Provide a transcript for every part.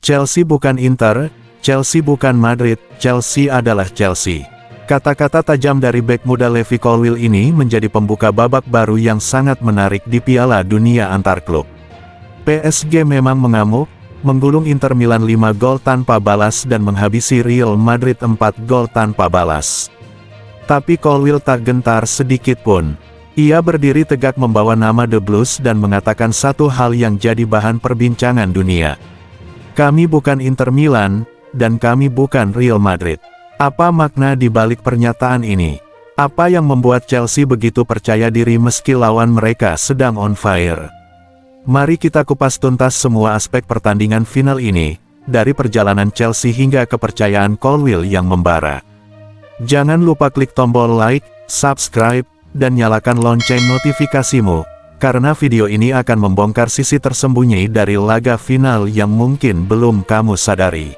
Chelsea bukan Inter, Chelsea bukan Madrid, Chelsea adalah Chelsea. Kata-kata tajam dari bek muda Levi Colwill ini menjadi pembuka babak baru yang sangat menarik di Piala Dunia antar klub. PSG memang mengamuk, menggulung Inter Milan 5 gol tanpa balas dan menghabisi Real Madrid 4 gol tanpa balas. Tapi Colwill tak gentar sedikit pun. Ia berdiri tegak membawa nama The Blues dan mengatakan satu hal yang jadi bahan perbincangan dunia. Kami bukan Inter Milan, dan kami bukan Real Madrid. Apa makna di balik pernyataan ini? Apa yang membuat Chelsea begitu percaya diri meski lawan mereka sedang on fire? Mari kita kupas tuntas semua aspek pertandingan final ini, dari perjalanan Chelsea hingga kepercayaan Colwill yang membara. Jangan lupa klik tombol like, subscribe, dan nyalakan lonceng notifikasimu, karena video ini akan membongkar sisi tersembunyi dari laga final yang mungkin belum kamu sadari.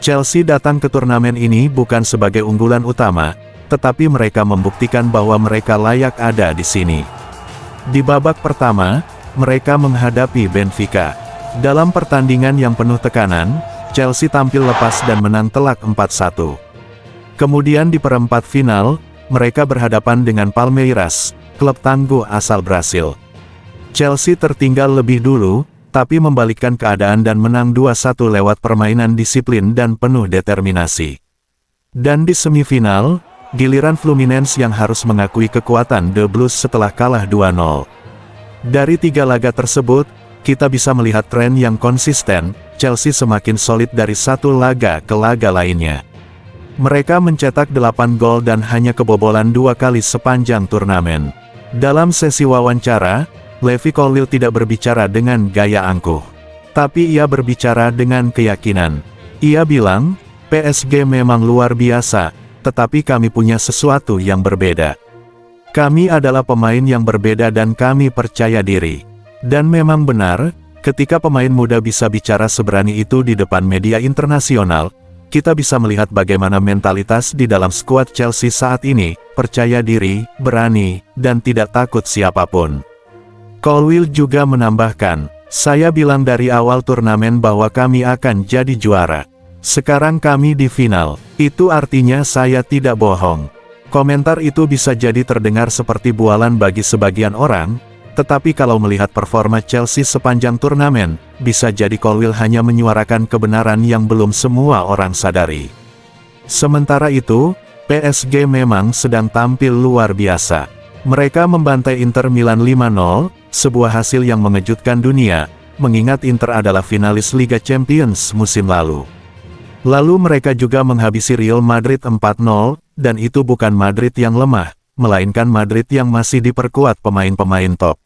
Chelsea datang ke turnamen ini bukan sebagai unggulan utama, tetapi mereka membuktikan bahwa mereka layak ada di sini. Di babak pertama, mereka menghadapi Benfica. Dalam pertandingan yang penuh tekanan, Chelsea tampil lepas dan menang telak 4-1. Kemudian di perempat final, mereka berhadapan dengan Palmeiras, klub tangguh asal Brasil. Chelsea tertinggal lebih dulu, tapi membalikkan keadaan dan menang 2-1 lewat permainan disiplin dan penuh determinasi. Dan di semifinal, giliran Fluminense yang harus mengakui kekuatan The Blues setelah kalah 2-0. Dari 3 laga tersebut, kita bisa melihat tren yang konsisten, Chelsea semakin solid dari satu laga ke laga lainnya. Mereka mencetak 8 gol dan hanya kebobolan 2 kali sepanjang turnamen. Dalam sesi wawancara, Levi Colwill tidak berbicara dengan gaya angkuh. Tapi ia berbicara dengan keyakinan. Ia bilang, PSG memang luar biasa, tetapi kami punya sesuatu yang berbeda. Kami adalah pemain yang berbeda dan kami percaya diri. Dan memang benar, ketika pemain muda bisa bicara seberani itu di depan media internasional, kita bisa melihat bagaimana mentalitas di dalam skuad Chelsea saat ini, percaya diri, berani, dan tidak takut siapapun. Colwill juga menambahkan, saya bilang dari awal turnamen bahwa kami akan jadi juara. Sekarang kami di final, itu artinya saya tidak bohong. Komentar itu bisa jadi terdengar seperti bualan bagi sebagian orang, tetapi kalau melihat performa Chelsea sepanjang turnamen, bisa jadi Colwill hanya menyuarakan kebenaran yang belum semua orang sadari. Sementara itu, PSG memang sedang tampil luar biasa. Mereka membantai Inter Milan 5-0, sebuah hasil yang mengejutkan dunia, mengingat Inter adalah finalis Liga Champions musim lalu. Lalu mereka juga menghabisi Real Madrid 4-0, dan itu bukan Madrid yang lemah, melainkan Madrid yang masih diperkuat pemain-pemain top.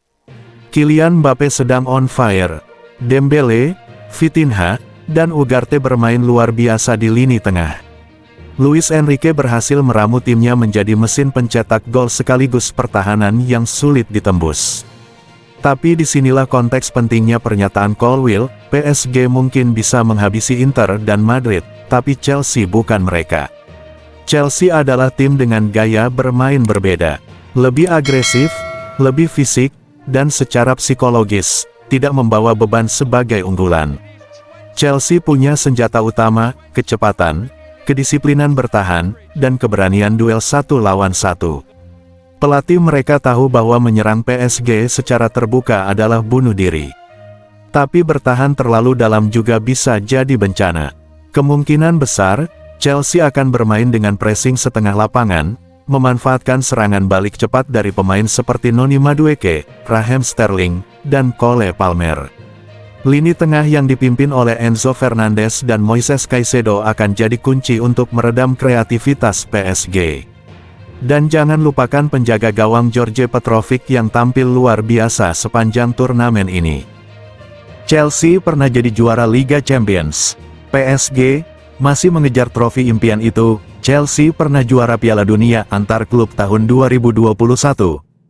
Kylian Mbappe sedang on fire. Dembele, Vitinha, dan Ugarte bermain luar biasa di lini tengah. Luis Enrique berhasil meramu timnya menjadi mesin pencetak gol sekaligus pertahanan yang sulit ditembus. Tapi disinilah konteks pentingnya pernyataan Colwill, PSG mungkin bisa menghabisi Inter dan Madrid, tapi Chelsea bukan mereka. Chelsea adalah tim dengan gaya bermain berbeda. Lebih agresif, lebih fisik, dan secara psikologis, tidak membawa beban sebagai unggulan. Chelsea punya senjata utama, kecepatan, kedisiplinan bertahan, dan keberanian duel 1 lawan 1. Pelatih mereka tahu bahwa menyerang PSG secara terbuka adalah bunuh diri. Tapi bertahan terlalu dalam juga bisa jadi bencana. Kemungkinan besar, Chelsea akan bermain dengan pressing setengah lapangan, memanfaatkan serangan balik cepat dari pemain seperti Noni Madueke, Raheem Sterling, dan Cole Palmer. Lini tengah yang dipimpin oleh Enzo Fernandez dan Moises Caicedo akan jadi kunci untuk meredam kreativitas PSG. Dan jangan lupakan penjaga gawang George Petrovic yang tampil luar biasa sepanjang turnamen ini. Chelsea pernah jadi juara Liga Champions. PSG masih mengejar trofi impian itu. Chelsea pernah juara Piala Dunia antar klub tahun 2021.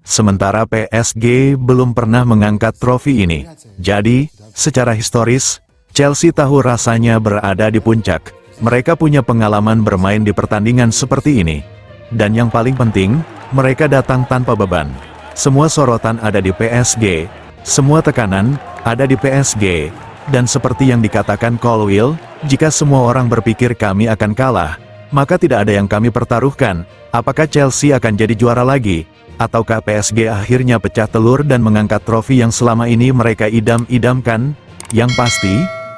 Sementara PSG belum pernah mengangkat trofi ini. Jadi, secara historis, Chelsea tahu rasanya berada di puncak. Mereka punya pengalaman bermain di pertandingan seperti ini. Dan yang paling penting, mereka datang tanpa beban. Semua sorotan ada di PSG, semua tekanan ada di PSG, Dan seperti yang dikatakan Colwill, jika semua orang berpikir kami akan kalah, maka tidak ada yang kami pertaruhkan. Apakah Chelsea akan jadi juara lagi? Ataukah PSG akhirnya pecah telur dan mengangkat trofi yang selama ini mereka idam-idamkan? Yang pasti,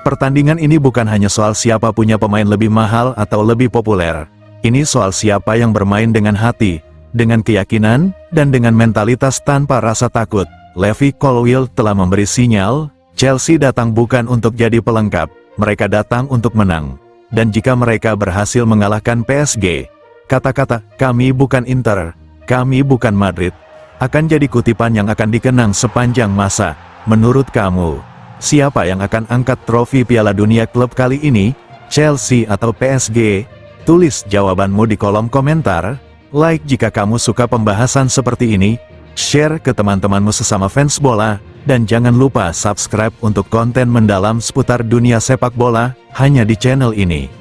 pertandingan ini bukan hanya soal siapa punya pemain lebih mahal atau lebih populer. Ini soal siapa yang bermain dengan hati, dengan keyakinan, dan dengan mentalitas tanpa rasa takut. Levi Colwill telah memberi sinyal, Chelsea datang bukan untuk jadi pelengkap, mereka datang untuk menang. Dan jika mereka berhasil mengalahkan PSG, kata-kata, "Kami bukan Inter, kami bukan Madrid," akan jadi kutipan yang akan dikenang sepanjang masa. Menurut kamu, siapa yang akan angkat trofi Piala Dunia klub kali ini? Chelsea atau PSG? Tulis jawabanmu di kolom komentar. Like jika kamu suka pembahasan seperti ini, share ke teman-temanmu sesama fans bola, dan jangan lupa subscribe untuk konten mendalam seputar dunia sepak bola, hanya di channel ini.